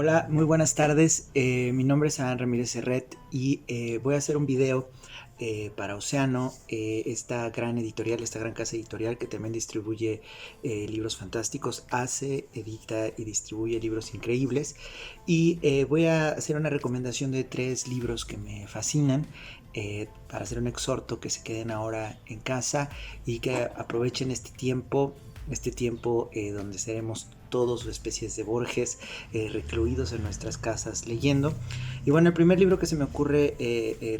Hola, muy buenas tardes. Mi nombre es Adán Ramírez Serret y voy a hacer un video para Océano, esta gran editorial, esta gran casa editorial que también distribuye libros fantásticos, hace, edita y distribuye libros increíbles. Y voy a hacer una recomendación de 3 libros que me fascinan. Para hacer un exhorto que se queden ahora en casa y que aprovechen este tiempo donde seremos todos especies de Borges, recluidos en nuestras casas leyendo. Y bueno, el primer libro que se me ocurre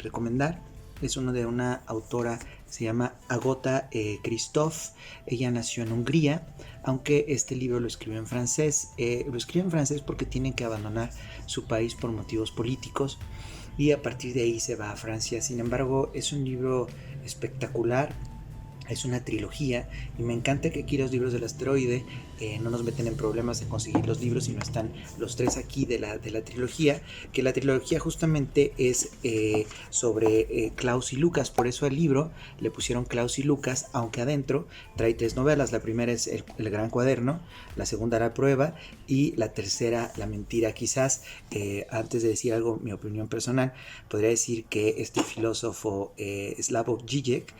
recomendar es uno de una autora, se llama Agota Christophe. Ella nació en Hungría, aunque este libro lo escribió en francés. Lo escribió en francés porque tienen que abandonar su país por motivos políticos y a partir de ahí se va a Francia. Sin embargo, es un libro espectacular. Es una trilogía y me encanta que aquí los libros del asteroide no nos meten en problemas de conseguir los libros, sino están los 3 aquí de la trilogía, que la trilogía justamente es sobre Klaus y Lucas. Por eso al libro le pusieron Klaus y Lucas, aunque adentro trae 3 novelas. La primera es el Gran Cuaderno, la segunda La Prueba y la tercera La Mentira. Quizás antes de decir algo, mi opinión personal, podría decir que este filósofo Slavoj Žižek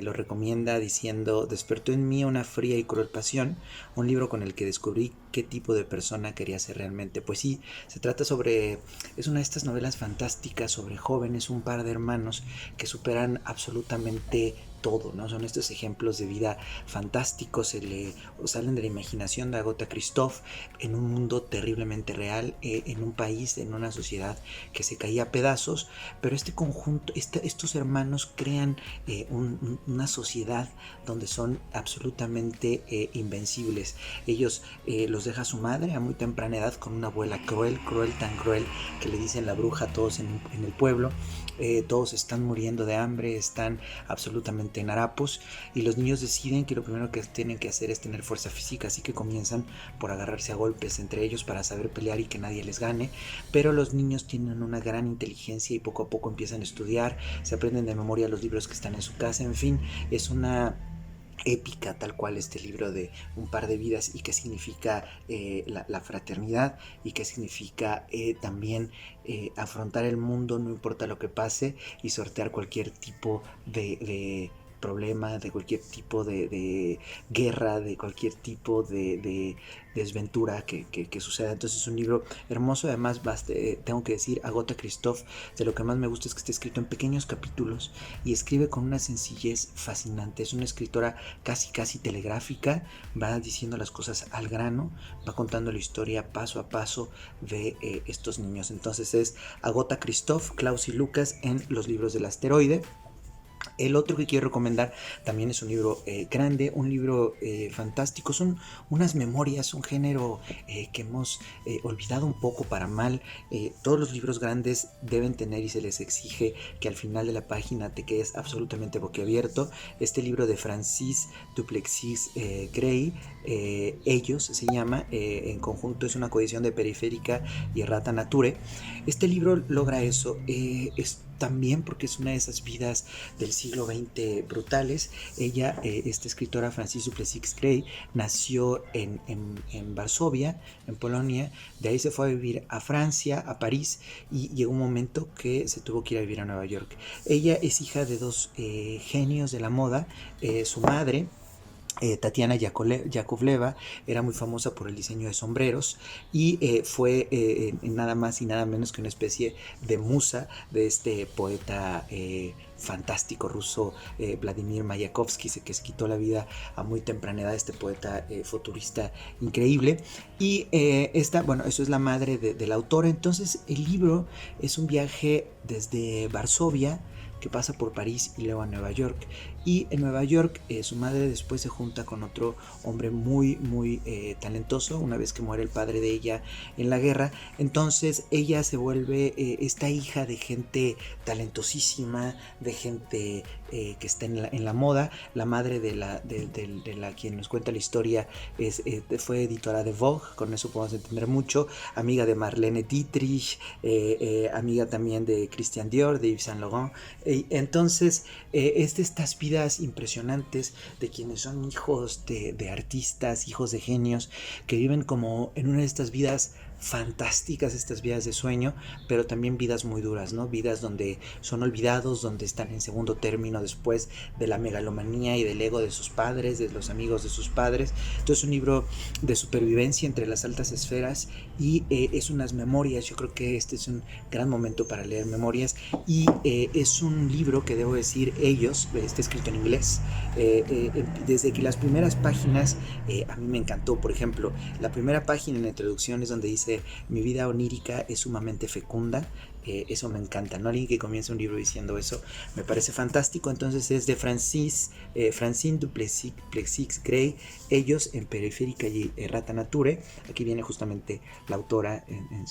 lo recomienda diciendo: despertó en mí una fría y cruel pasión, un libro con el que descubrí qué tipo de persona quería ser realmente. Pues sí, se trata sobre, es una de estas novelas fantásticas sobre jóvenes, un par de hermanos que superan absolutamente todo, ¿no? Son estos ejemplos de vida fantásticos, salen de la imaginación de Agota Christophe en un mundo terriblemente real, en un país, en una sociedad que se caía a pedazos, pero este conjunto, estos hermanos crean una sociedad donde son absolutamente invencibles. Ellos los deja su madre a muy temprana edad con una abuela cruel, tan cruel que le dicen la bruja a todos en el pueblo. Todos están muriendo de hambre, están absolutamente en harapos y los niños deciden que lo primero que tienen que hacer es tener fuerza física, así que comienzan por agarrarse a golpes entre ellos para saber pelear y que nadie les gane. Pero los niños tienen una gran inteligencia y poco a poco empiezan a estudiar, se aprenden de memoria los libros que están en su casa. En fin, es una épica tal cual este libro de un par de vidas y qué significa la fraternidad y qué significa también afrontar el mundo no importa lo que pase y sortear cualquier tipo de problema, de cualquier tipo de guerra, de cualquier tipo de desventura que suceda. Entonces es un libro hermoso. Además, tengo que decir, Agota Christophe, de lo que más me gusta es que está escrito en pequeños capítulos y escribe con una sencillez fascinante. Es una escritora casi telegráfica, va diciendo las cosas al grano, va contando la historia paso a paso de estos niños. Entonces es Agota Christophe, Klaus y Lucas en Los Libros del Asteroide. El otro que quiero recomendar también es un libro grande, un libro fantástico. Son unas memorias, un género que hemos olvidado un poco para mal. Todos los libros grandes deben tener y se les exige que al final de la página te quedes absolutamente boquiabierto. Este libro de Francis Duplessis Gray, Ellos se llama, en conjunto es una coedición de Periférica y Errata Nature. Este libro logra eso, es también porque es una de esas vidas del siglo XX brutales. Ella, esta escritora Francis Duplessis Gray, nació en Varsovia, en Polonia. De ahí se fue a vivir a Francia, a París, y llegó un momento que se tuvo que ir a vivir a Nueva York. Ella es hija de 2 genios de la moda. Su madre, Tatiana Yakovleva, era muy famosa por el diseño de sombreros y fue nada más y nada menos que una especie de musa de este poeta fantástico ruso, Vladimir Mayakovsky, que se quitó la vida a muy temprana edad, este poeta futurista increíble. Y bueno, eso es la madre del autor. Entonces el libro es un viaje desde Varsovia, que pasa por París y luego a Nueva York. Y en Nueva York su madre después se junta con otro hombre muy talentoso una vez que muere el padre de ella en la guerra. Entonces ella se vuelve esta hija de gente talentosísima, de gente que está en la moda. La madre de la quien nos cuenta la historia fue editora de Vogue, con eso podemos entender mucho, amiga de Marlene Dietrich, amiga también de Christian Dior, de Yves Saint Laurent. Entonces es de estas vidas impresionantes de quienes son hijos de artistas, hijos de genios, que viven como en una de estas vidas fantásticas estas vidas de sueño, pero también vidas muy duras, ¿no? Vidas donde son olvidados, donde están en segundo término después de la megalomanía y del ego de sus padres, de los amigos de sus padres. Entonces es un libro de supervivencia entre las altas esferas y es unas memorias. Yo creo que este es un gran momento para leer memorias y es un libro que debo decir está escrito en inglés. Desde que las primeras páginas a mí me encantó. Por ejemplo, la primera página en la introducción es donde dice: mi vida onírica es sumamente fecunda. Eso me encanta, ¿no? Alguien que comienza un libro diciendo eso me parece fantástico. Entonces es de Francine Duplessis Gray, Ellos en Periférica y Errata Nature. Aquí viene justamente la autora en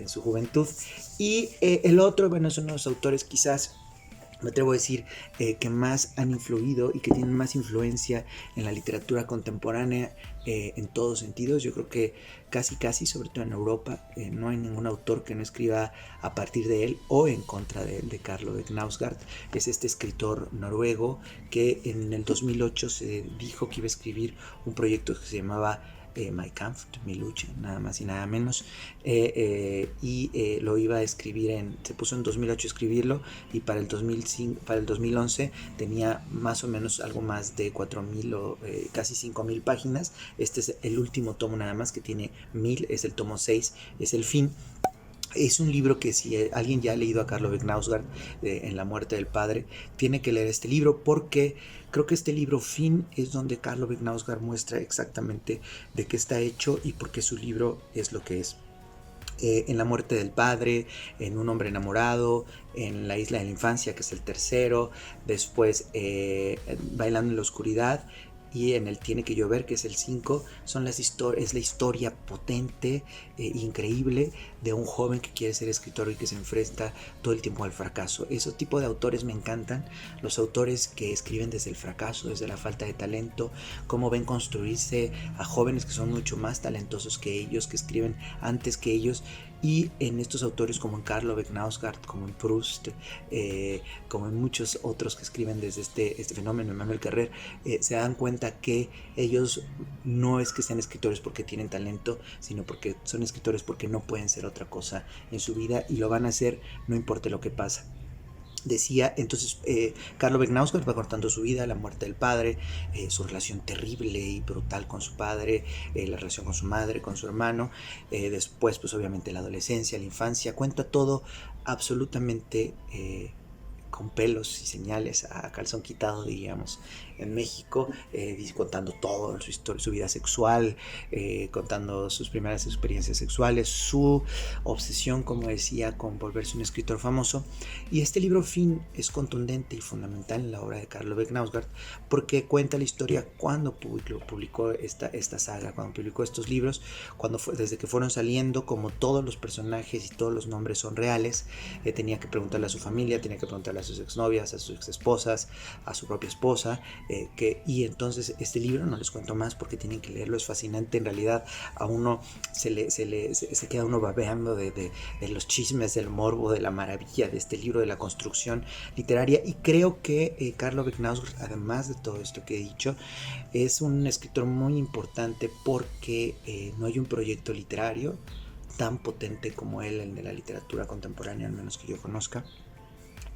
su juventud. Y el otro, bueno, son los autores quizás, me atrevo a decir, que más han influido y que tienen más influencia en la literatura contemporánea en todos sentidos. Yo creo que casi, sobre todo en Europa, no hay ningún autor que no escriba a partir de él o en contra de él, de Carlo de Knausgaard. Es este escritor noruego que en el 2008 se dijo que iba a escribir un proyecto que se llamaba My Kampf, mi lucha, nada más y nada menos, y lo iba a escribir se puso en 2008 a escribirlo, y para el 2011 tenía más o menos algo más de 4.000 o casi 5.000 páginas. Este es el último tomo nada más, que tiene 1.000, es el tomo 6, es el fin. Es un libro que si alguien ya ha leído a Carlo de Knausgaard en La muerte del padre, tiene que leer este libro, porque creo que este libro Fin es donde Carlo de Knausgaard muestra exactamente de qué está hecho y por qué su libro es lo que es. En La muerte del padre, en Un hombre enamorado, en La isla de la infancia, que es el tercero, después Bailando en la oscuridad, y en el Tiene que llover, que es el 5, es la historia potente, increíble, de un joven que quiere ser escritor y que se enfrenta todo el tiempo al fracaso. Ese tipo de autores me encantan, los autores que escriben desde el fracaso, desde la falta de talento, cómo ven construirse a jóvenes que son mucho más talentosos que ellos, que escriben antes que ellos. Y en estos autores como en Carlo de Knausgaard, como en Proust, como en muchos otros que escriben desde este fenómeno, Emmanuel Carrère, se dan cuenta que ellos no es que sean escritores porque tienen talento, sino porque son escritores porque no pueden ser otra cosa en su vida, y lo van a hacer no importa lo que pasa. Decía entonces, Carlo de Knausgaard va contando su vida, la muerte del padre, su relación terrible y brutal con su padre, la relación con su madre, con su hermano, después pues obviamente la adolescencia, la infancia. Cuenta todo absolutamente con pelos y señales, a calzón quitado, diríamos, en México, contando todo, su vida sexual, contando sus primeras experiencias sexuales, su obsesión, como decía, con volverse un escritor famoso. Y este libro Fin es contundente y fundamental en la obra de Carlo de Knausgaard, porque cuenta la historia cuando publicó esta saga, cuando publicó estos libros, desde que fueron saliendo, como todos los personajes y todos los nombres son reales. Tenía que preguntarle a su familia, tenía que preguntarle a sus exnovias, a sus exesposas, a su propia esposa, y entonces este libro, no les cuento más porque tienen que leerlo, es fascinante. En realidad a uno se queda uno babeando de los chismes, del morbo, de la maravilla de este libro, de la construcción literaria. Y creo que Carlo de Knausgaard, además de todo esto que he dicho, es un escritor muy importante, porque no hay un proyecto literario tan potente como él, el de la literatura contemporánea, al menos que yo conozca.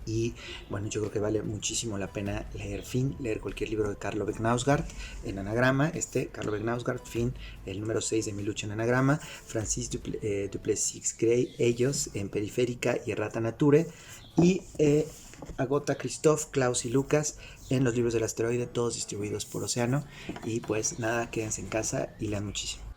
Y bueno, yo creo que vale muchísimo la pena leer Fin, leer cualquier libro de Carlo de Knausgaard en anagrama. Carlo de Knausgaard, Fin, el número 6 de Mi lucha en anagrama. Francis Duplessis Gray, Ellos en Periférica y Errata Nature. Y Agota Christoph, Klaus y Lucas en Los libros del asteroide, todos distribuidos por Océano. Y pues nada, quédense en casa y lean muchísimo.